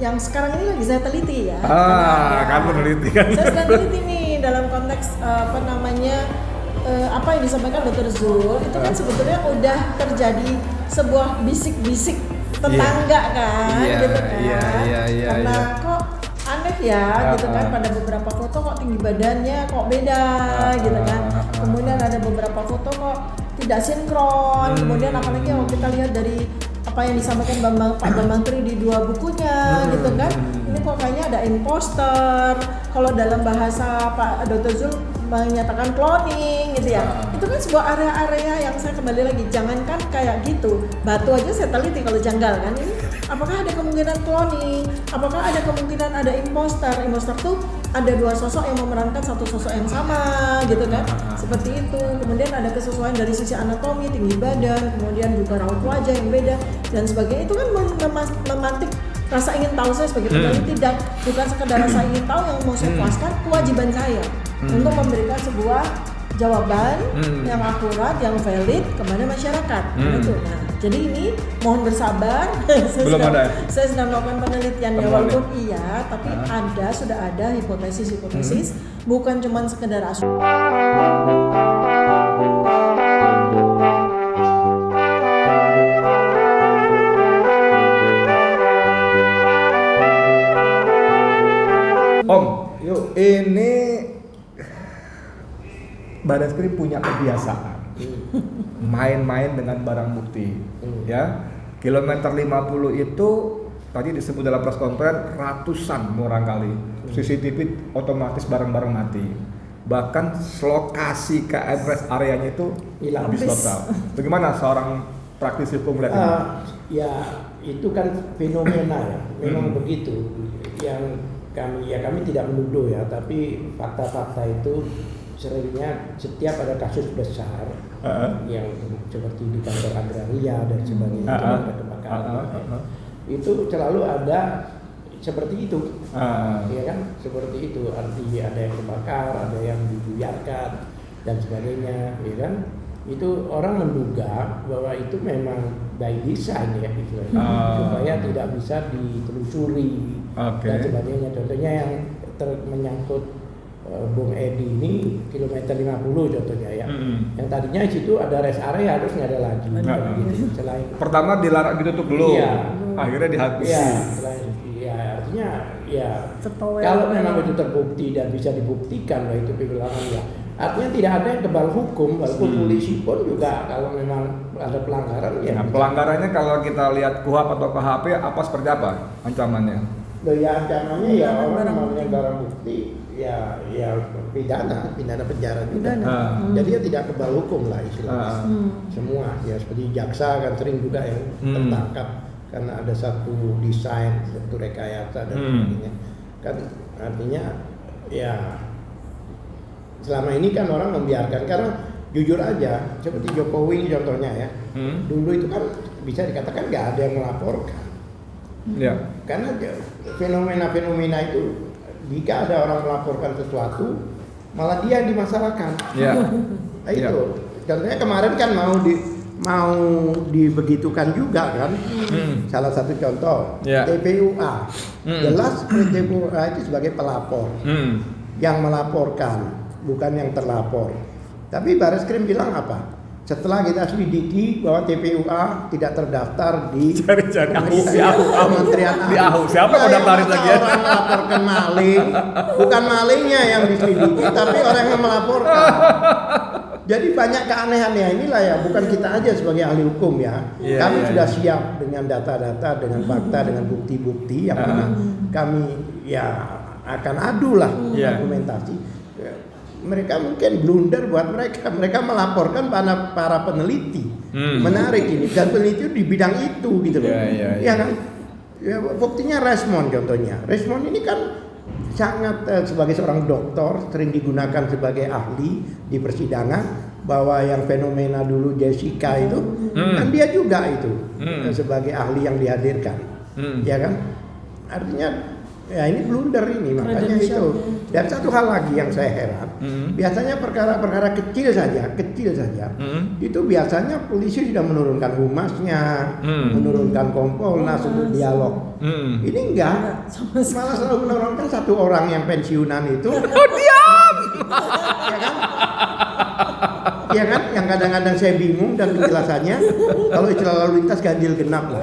yang sekarang ini lagi saya teliti ya. Kamu teliti kan? Saya sedang teliti nih dalam konteks apa yang disampaikan Dr. Zul itu kan sebetulnya udah terjadi sebuah bisik-bisik tetangga kan, gitu kan. Karena kok aneh ya, gitu kan. Pada beberapa foto kok tinggi badannya kok beda, gitu kan. Kemudian ada beberapa foto kok tidak sinkron. Kemudian apalagi kalau kita lihat dari apa yang disampaikan Pak Bambang Tri di 2 bukunya, gitu kan. Ini kok kayaknya ada imposter. Kalau dalam bahasa Pak Dr. Zul menyatakan cloning gitu ya. Itu kan sebuah area-area yang saya kembali lagi, jangankan kayak gitu, batu aja saya teliti kalau janggal kan. Ini apakah ada kemungkinan cloning? Apakah ada kemungkinan ada imposter? Imposter tuh ada 2 sosok yang memerankan satu sosok yang sama gitu kan. Seperti itu. Kemudian ada kesesuaian dari sisi anatomi, tinggi badan, kemudian juga raut wajah yang beda dan sebagainya. Itu kan memantik rasa ingin tahu saya sebagai peneliti, dan bukan sekedar rasa ingin tahu yang mau saya puaskan, kewajiban saya untuk memberikan sebuah jawaban yang akurat, yang valid kepada masyarakat. Gitu. Nah, jadi ini mohon bersabar. Saya sedang melakukan penelitiannya, walaupun iya, tapi sudah ada hipotesis, bukan cuma sekedar asumsi. Om, yuk, ini Barreskrim punya kebiasaan main-main dengan barang bukti, ya. Kilometer 50 itu tadi disebut dalam press conference ratusan barangkali CCTV otomatis barang-barang mati. Bahkan lokasi KM rest areanya itu habis total. Bagaimana seorang praktisi hukum melihat ini? Ya itu kan fenomena ya, memang begitu. Yang kami tidak menuduh ya, tapi fakta-fakta itu seringnya setiap ada kasus besar yang seperti di kantor agraria dan sebagainya, ada kebakaran, itu selalu ada seperti itu, ya kan, seperti itu. Artinya ada yang terbakar, ada yang dibuyarkan dan sebagainya, ya kan. Itu orang menduga bahwa itu memang by design ya, supaya tidak bisa ditelusuri dan sebagainya. Contohnya yang menyangkut Bung Edi ini kilometer 50 contohnya ya. Yang tadinya di situ ada rest area, terus nggak ada lagi. Gitu. Selain pertama dilarang ditutup dulu, akhirnya dihabisi. Artinya kalau memang itu terbukti dan bisa dibuktikan bahwa itu pelanggaran ya. Artinya tidak ada yang kebal hukum, walaupun polisi pun juga kalau memang ada pelanggaran ya. Nah, pelanggarannya kalau kita lihat KUHP atau KHP apa seperti apa ancamannya? Ancamannya ya orang namanya barang bukti ya pidana penjara juga. Jadi ya tidak kebal hukum lah istilahnya. Semua ya seperti jaksa kan sering juga yang tertangkap karena ada satu desain, satu rekayasa dan sebagainya. Kan artinya ya selama ini kan orang membiarkan, karena jujur aja seperti Jokowi contohnya ya. Dulu itu kan bisa dikatakan nggak ada yang melaporkan. Karena fenomena itu jika ada orang melaporkan sesuatu, malah dia yang dimasalahkan. Nah, itu. Contohnya kemarin kan mau dibegitukan juga kan. Salah satu contoh TPUA. Jelas TPUA itu sebagai pelapor. Yang melaporkan, bukan yang terlapor. Tapi Barreskrim bilang apa? Setelah kita selidiki bahwa TPUA tidak terdaftar di Kementerian AHU. Siapa yang daftarin lagi ya? Orang melaporkan maling, bukan malingnya yang diselidiki, tapi orang yang melaporkan. Jadi banyak keanehan ya, inilah ya, bukan kita aja sebagai ahli hukum ya. Kami sudah siap dengan data-data, dengan fakta, dengan bukti-bukti yang mana kami ya akan adu lah argumentasi. Mereka mungkin blunder buat mereka melaporkan para peneliti. Menarik ini, dan peneliti di bidang itu gitu loh. Ya kan? Ya, buktinya Resmond contohnya. Resmond ini kan sangat sebagai seorang dokter sering digunakan sebagai ahli di persidangan, bahwa yang fenomena dulu Jessica itu kan dia juga itu sebagai ahli yang dihadirkan. Ya kan? Artinya Ya ini blunder ini, makanya itu. Dan satu hal lagi yang saya heran, biasanya perkara-perkara kecil saja, itu biasanya polisi sudah menurunkan humasnya, menurunkan Kompolnas untuk dialog. Ini enggak, malah selalu menurunkan satu orang yang pensiunan itu. Diam. Ya kan? Ya kan, yang kadang-kadang saya bingung dan penjelasannya kalau istilah lalu lintas ganjil genap lah.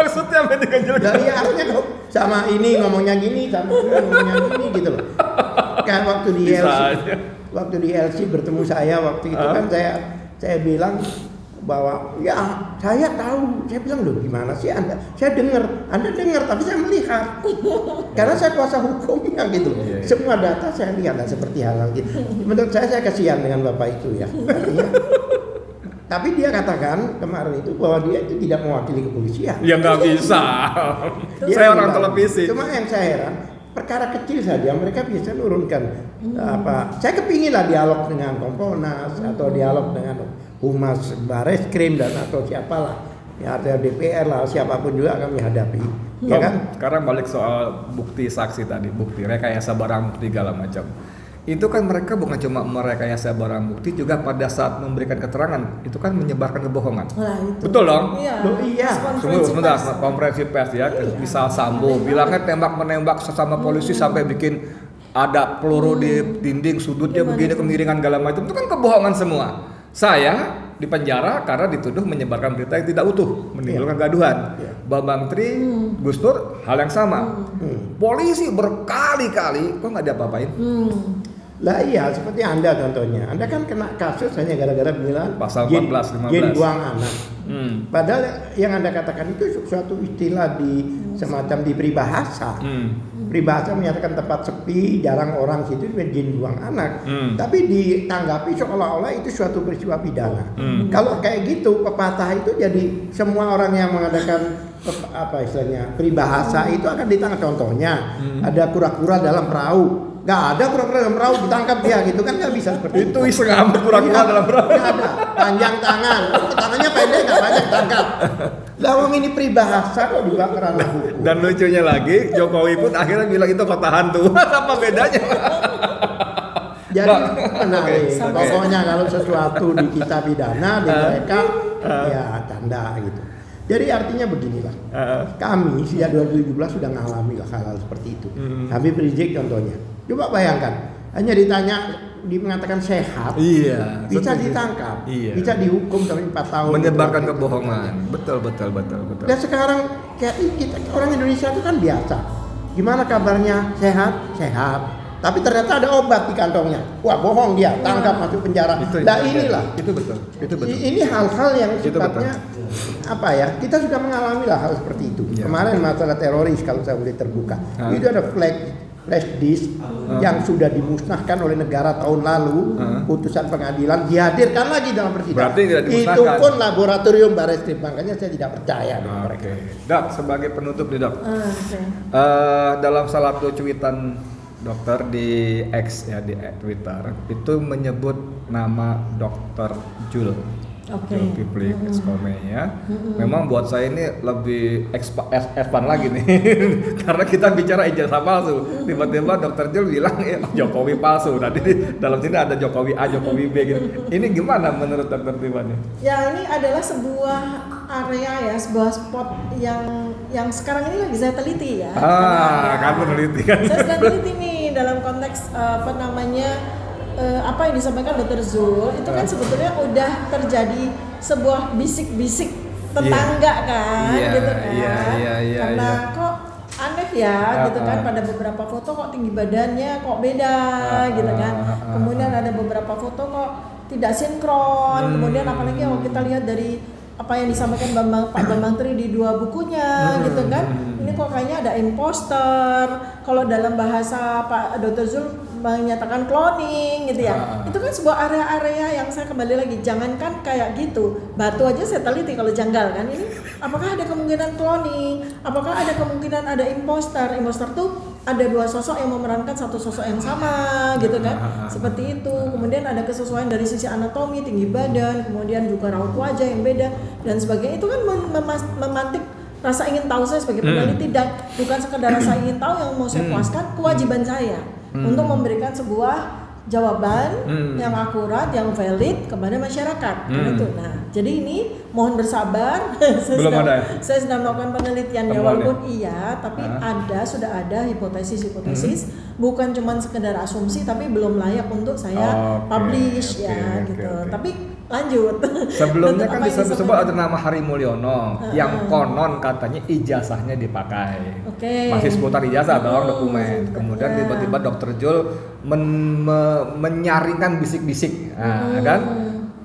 Maksudnya apa nih ganjil genap? Dari artinya kok sama ini ngomongnya gini, sama ini ngomongnya gini gitu loh. Kayak waktu di LC bertemu saya waktu itu kan saya bilang bahwa ya saya tahu, saya bilang loh gimana sih Anda, saya dengar tapi saya melihat karena saya kuasa hukumnya gitu. Semua data saya lihat seperti hal gitu. Menurut saya kasihan dengan bapak itu ya. Tapi dia katakan kemarin itu bahwa dia itu tidak mewakili kepolisian. Ya nggak bisa. Saya orang televisi. Cuma yang saya heran, perkara kecil saja mereka bisa nurunkan saya kepingin lah dialog dengan Kompolnas atau dialog dengan Humas Bareskrim dan atau siapalah ya, ada DPR lah, siapapun juga kami hadapi. Ya kan? Sekarang balik soal bukti saksi tadi, bukti rekayasa barang bukti segala macam. Itu kan mereka bukan cuma merekayasa barang bukti, juga pada saat memberikan keterangan itu kan menyebarkan kebohongan. Betul dong? Iya. Oh, iya. Sebentar, konferensi pers ya, misal Sambo bilangnya tembak menembak sesama polisi sampai bikin ada peluru di dinding sudutnya begini kemiringan segala macam, itu kan kebohongan semua. Saya di penjara karena dituduh menyebarkan berita yang tidak utuh, menimbulkan gaduhan. Bambang Tri, Gus Dur, hal yang sama. Polisi berkali-kali kok nggak diapa-apain. Lah iya, seperti Anda contohnya. Anda kan kena kasus hanya gara-gara bilang pasal 14, 15. Jin buang anak. Padahal yang Anda katakan itu suatu istilah di semacam di peribahasa. Peribahasa menyatakan tempat sepi, jarang orang situ jin buang anak. Tapi ditanggapi seolah-olah itu suatu peristiwa pidana. Kalau kayak gitu, pepatah itu jadi semua orang yang mengadakan istilahnya peribahasa itu akan ditangkap. Contohnya ada kura-kura dalam perahu. Nggak ada kura-kura dalam perahu, ditangkap dia gitu kan, nggak bisa seperti itu. Iseng amat kura-kura dalam perahu. Nggak ada, panjang tangan, tangannya pendek nggak banyak tangkap. Lawang ini peribahasa kok juga kerana hukum. Dan lucunya lagi, Jokowi pun akhirnya bilang itu kota hantu. Apa bedanya? Jadi menarik. Pokoknya kalau sesuatu di kita pidana, di mereka ya tanda gitu. Jadi artinya beginilah, kami sejak 2017 sudah mengalami hal-hal seperti itu. Habib Rizik contohnya, coba bayangkan, hanya ditanya, mengatakan sehat, bisa ditangkap, bisa dihukum sampai 4 tahun. Menyebarkan kebohongan, betul. Dan sekarang kayak kita orang Indonesia itu kan biasa, gimana kabarnya, sehat. Tapi ternyata ada obat di kantongnya. Wah, bohong dia, tangkap masuk penjara. Itu betul. Ini hal-hal yang sifatnya kita sudah mengalami lah hal seperti itu. Kemarin masalah teroris kalau saya boleh terbuka. Itu ada flash disk yang sudah dimusnahkan oleh negara tahun lalu, putusan pengadilan dihadirkan lagi dalam persidangan. Berarti tidak dimusnahkan. Itu pun laboratorium Bareskrim, makanya saya tidak percaya dengan mereka. Dok, sebagai penutup nih, Dok. Dalam salah satu cuitan dokter di X ya, di Twitter itu menyebut nama Dr. Jul. Zulkifli Skome ya. Memang buat saya ini lebih expand lagi nih. Karena kita bicara ijazah palsu. Tiba-tiba Dr. Jul bilang Jokowi palsu. Nanti dalam sini ada Jokowi A, Jokowi B gitu. Ini gimana menurut Dr. Tiffany? Ya, ini adalah sebuah area ya, sebuah spot yang sekarang ini lagi saya teliti ya. Kamu teliti kan? Saya sedang teliti nih dalam konteks apa yang disampaikan Dr. Zul itu kan sebetulnya udah terjadi sebuah bisik-bisik tetangga kan, gitu kan. Karena kok aneh ya, gitu kan. Pada beberapa foto kok tinggi badannya kok beda, gitu kan. Kemudian ada beberapa foto kok tidak sinkron. Kemudian apalagi kalau kita lihat dari apa yang disampaikan Pak Bambang Tri di 2 bukunya, gitu kan. Ini kok kayaknya ada imposter. Kalau dalam bahasa Pak Dr. Zul menyatakan cloning gitu ya. Itu kan sebuah area-area yang saya kembali lagi, jangankan kayak gitu, batu aja saya teliti kalau janggal kan. Ini apakah ada kemungkinan cloning? Apakah ada kemungkinan ada imposter? Imposter tuh ada 2 sosok yang memerankan satu sosok yang sama gitu kan. Seperti itu. Kemudian ada kesesuaian dari sisi anatomi, tinggi badan, kemudian juga raut wajah yang beda dan sebagainya. Itu kan memantik rasa ingin tahu saya sebagai peneliti dan bukan sekedar rasa ingin tahu yang mau saya puaskan, kewajiban saya untuk memberikan sebuah jawaban yang akurat, yang valid kepada masyarakat. Itu. Nah, jadi ini mohon bersabar. Saya sedang melakukan penelitian ya, walaupun iya, tapi sudah ada hipotesis, bukan cuma sekedar asumsi, tapi belum layak untuk saya publish gitu. Tapi lanjut. Sebelumnya kan disebut ada nama Hari Mulyono yang konon katanya ijazahnya dipakai. Masih seputar ijazah dong dokumen. Kemudian tiba-tiba Dr. Jul menyaringkan bisik-bisik, kan?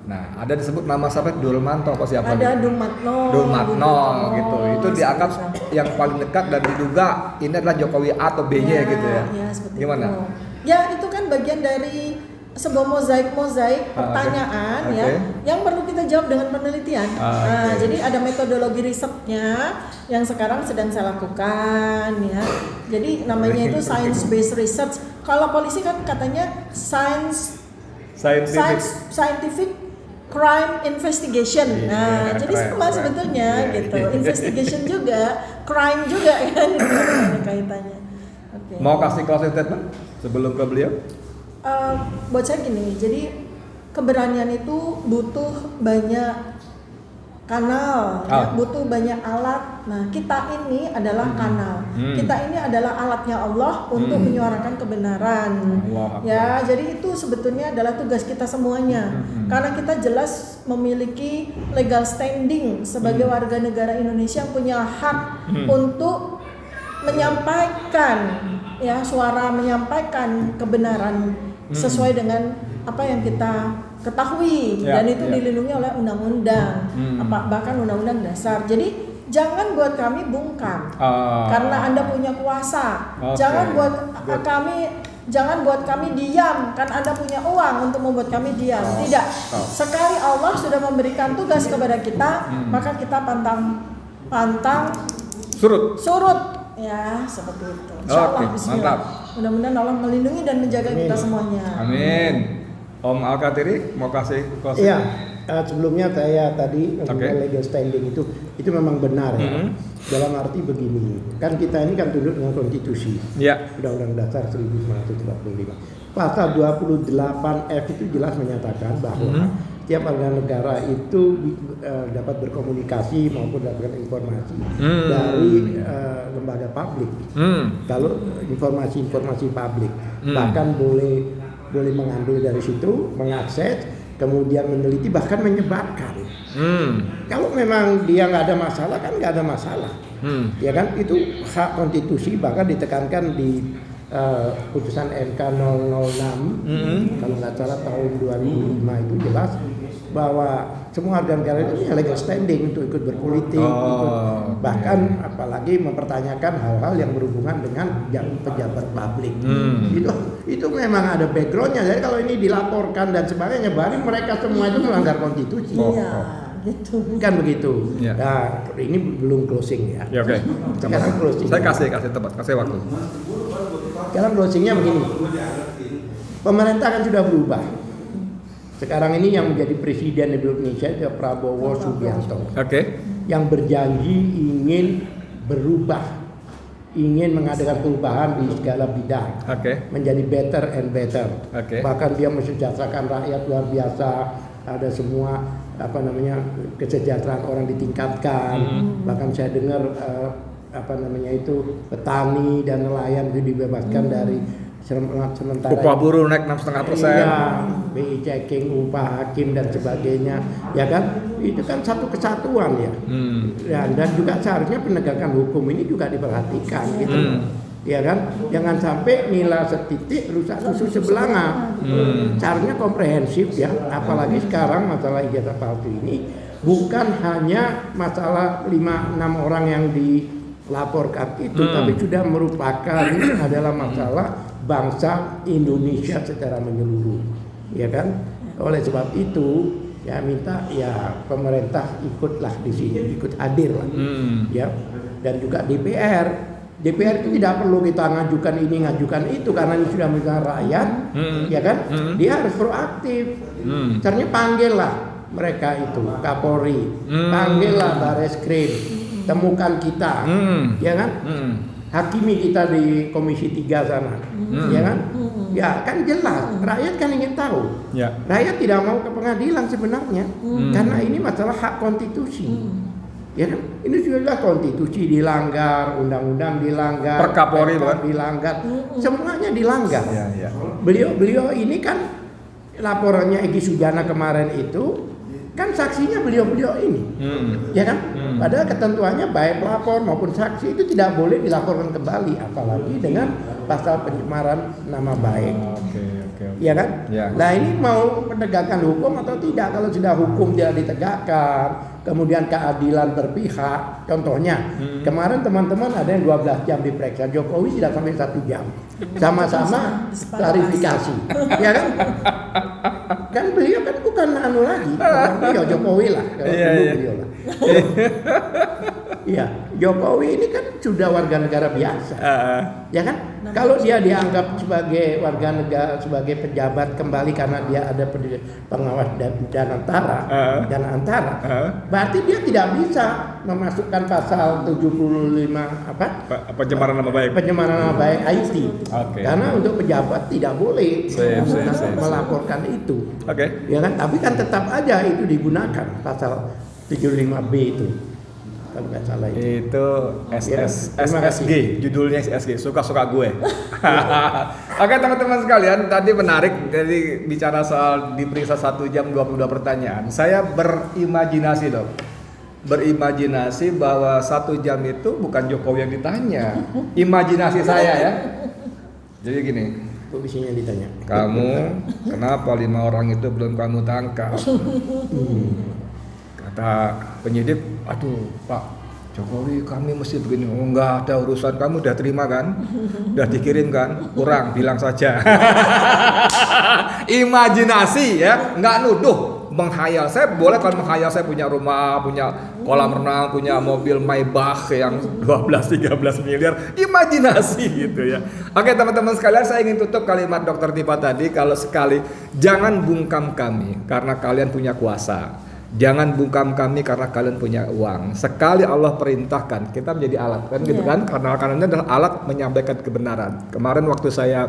Nah, ada disebut nama siapa? Dulmanto apa siapa? Ada Dulmatno gitu. Itu dianggap yang paling dekat dan diduga ini adalah Jokowi A atau B-nya gitu ya. Gimana? Itu. Ya, itu kan bagian dari sebuah mozaik pertanyaan yang perlu kita jawab dengan penelitian. Jadi ada metodologi risetnya yang sekarang sedang saya lakukan ya. Jadi namanya itu science based research. Kalau polisi kan katanya scientific crime investigation. Jadi sama sebetulnya gitu. Investigation juga, crime juga kan kaitannya. Mau kasih closing statement sebelum ke beliau? Buat saya gini, jadi keberanian itu butuh banyak kanal, butuh banyak alat. Nah, kita ini adalah kanal. Kita ini adalah alatnya Allah untuk menyuarakan kebenaran. Ya, jadi itu sebetulnya adalah tugas kita semuanya. Karena kita jelas memiliki legal standing sebagai warga negara Indonesia yang punya hak untuk menyampaikan suara, menyampaikan kebenaran sesuai dengan apa yang kita ketahui dan itu dilindungi oleh undang-undang, bahkan undang-undang dasar. Jadi jangan buat kami bungkam karena Anda punya kuasa. Jangan buat kami diam kan Anda punya uang untuk membuat kami diam. Tidak. Sekali Allah sudah memberikan tugas kepada kita, maka kita pantang surut. Ya, seperti itu. Insyaallah, bismillah. Mudah-mudahan Allah melindungi dan menjaga kita semuanya. Amin. Om Al-Katiri mau kasih closing? Iya, sebelumnya saya tadi legal standing itu memang benar ya. Dalam arti begini, kan kita ini kan tunduk dengan konstitusi. Undang-Undang Dasar 1945. Pasal 28F itu jelas menyatakan bahwa tiap warga negara itu dapat berkomunikasi maupun mendapatkan informasi dari lembaga publik. Kalau informasi publik, bahkan boleh mengambil dari situ, mengakses, kemudian meneliti, bahkan menyebarkan. Kalau memang dia nggak ada masalah, kan nggak ada masalah, ya kan? Itu hak konstitusi, bahkan ditekankan di putusan MK 006 kalau nggak salah tahun 2005 itu jelas bahwa semua warga negara itu punya legal standing untuk ikut berpolitik, bahkan apalagi mempertanyakan hal-hal yang berhubungan dengan pejabat publik. Itu memang ada backgroundnya. Jadi kalau ini dilaporkan dan sebagainya, berarti mereka semua itu melanggar konstitusi. Gitu. Kan begitu. Nah, ini belum closing ya. Sekarang closing. Saya kasih tempat, kasih waktu. Sekarang closingnya begini. Pemerintah kan sudah berubah. Sekarang ini yang menjadi presiden Indonesia itu Prabowo Subianto. Yang berjanji ingin berubah, ingin mengadakan perubahan di segala bidang, menjadi better and better. Bahkan dia mensejahterakan rakyat luar biasa. Ada semua kesejahteraan orang ditingkatkan. Bahkan saya dengar petani dan nelayan itu dibebaskan dari sementara upah buruh naik 6,5%. BI checking, upah hakim dan sebagainya, ya kan? Itu kan satu kesatuan ya. Dan juga seharusnya penegakan hukum ini juga diperhatikan gitu. Ya kan? Jangan sampai nilai setitik rusak susu sebelanga. Seharusnya komprehensif ya, apalagi sekarang masalah ijazah palsu ini bukan hanya masalah 5-6 orang yang dilaporkan itu, tapi sudah merupakan adalah masalah bangsa Indonesia secara menyeluruh, ya kan? Oleh sebab itu, ya minta ya pemerintah ikutlah di sini, ikut hadir lah, ya. Dan juga DPR itu tidak perlu kita ngajukan ini, ngajukan itu, karena ini sudah milik rakyat, ya kan? Dia harus proaktif. Caranya panggillah mereka itu, Kapolri, panggillah Bareskrim, temukan kita, ya kan? Hakimi kita di Komisi 3 sana, ya kan? Ya kan jelas, rakyat kan ingin tahu. Ya. Rakyat tidak mau ke pengadilan sebenarnya, karena ini masalah hak konstitusi. Ya kan? Ini sudah konstitusi dilanggar, undang-undang dilanggar, Perkapolri dilanggar, semuanya dilanggar. Ya. Beliau ini kan laporannya Egy Sujana kemarin itu kan saksinya beliau ini, ya kan? Padahal ketentuannya baik pelapor maupun saksi itu tidak boleh dilaporkan kembali, apalagi dengan pasal pencemaran nama baik. Oke. Ya kan? Ya. Nah ini mau penegakan hukum atau tidak? Kalau sudah hukum tidak ditegakkan, kemudian keadilan berpihak. Contohnya, kemarin teman-teman ada yang 12 jam diperiksa, Jokowi tidak sampai 1 jam. Sama-sama klarifikasi, ya kan? Kan beliau kan bukan anu lagi, beliau Jokowi lah, kalau dulu beliau lah. Iya, Jokowi ini kan sudah warga negara biasa, ya kan? Kalau dia dianggap sebagai warga negara, sebagai pejabat kembali karena dia ada pengawas dan antara, berarti dia tidak bisa memasukkan pasal 75 Pencemaran nama baik. Pencemaran nama baik IT. Oke. Karena untuk pejabat tidak boleh melaporkan itu. Oke. Ya kan? Tapi kan tetap aja itu digunakan pasal 75B itu. Kalau nggak salah itu. Itu SSG, judulnya SSG, suka-suka gue. Oke teman-teman sekalian, tadi menarik, jadi bicara soal diperiksa 1 jam 22 pertanyaan. Saya berimajinasi dong, bahwa 1 jam itu bukan Jokowi yang ditanya. Imajinasi saya ya. Jadi gini, Komisinya ditanya. kamu kenapa 5 orang itu belum kamu tangkap? Kata penyidik, aduh Pak Jokowi kami mesti begini. Oh, enggak ada urusan, kamu udah terima kan? Udah dikirim kan? Kurang, bilang saja. Imajinasi ya, nggak nuduh, menghayal. Saya boleh kalau menghayal, saya punya rumah, punya kolam renang, punya mobil Maybach yang 12-13 miliar. Imajinasi gitu ya. Oke teman-teman sekalian, saya ingin tutup kalimat Dr. Tifa tadi. Kalau sekali, jangan bungkam kami karena kalian punya kuasa. Jangan bungkam kami karena kalian punya uang. Sekali Allah perintahkan, kita menjadi alat kan gitu kan? Karena kanannya adalah alat menyampaikan kebenaran. Kemarin waktu saya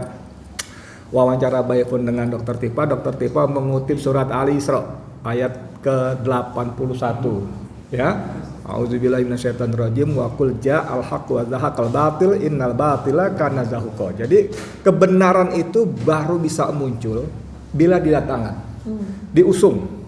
wawancara by phone dengan Dr. Tifa mengutip surat Ali Isra ayat ke-81 ya. A'udzubillahi minasyaitonirrajim wa qul ja'al haqqu wa zahaqal batil innal batila kana zahuqa. Jadi kebenaran itu baru bisa muncul bila didatangkan, diusung,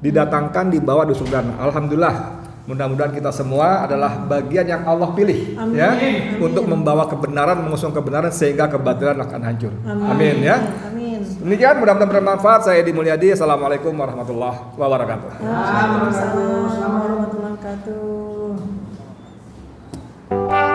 didatangkan, dibawa, diusungkan. Alhamdulillah, mudah-mudahan kita semua adalah bagian yang Allah pilih. Amin. Ya, Amin. untuk membawa kebenaran, mengusung kebenaran sehingga kebatilan akan hancur. Amin ya. Amin. Demikian, mudah-mudahan bermanfaat. Saya Edi Mulyadi. Assalamualaikum warahmatullahi wabarakatuh. Waalaikumsalam warahmatullahi wabarakatuh.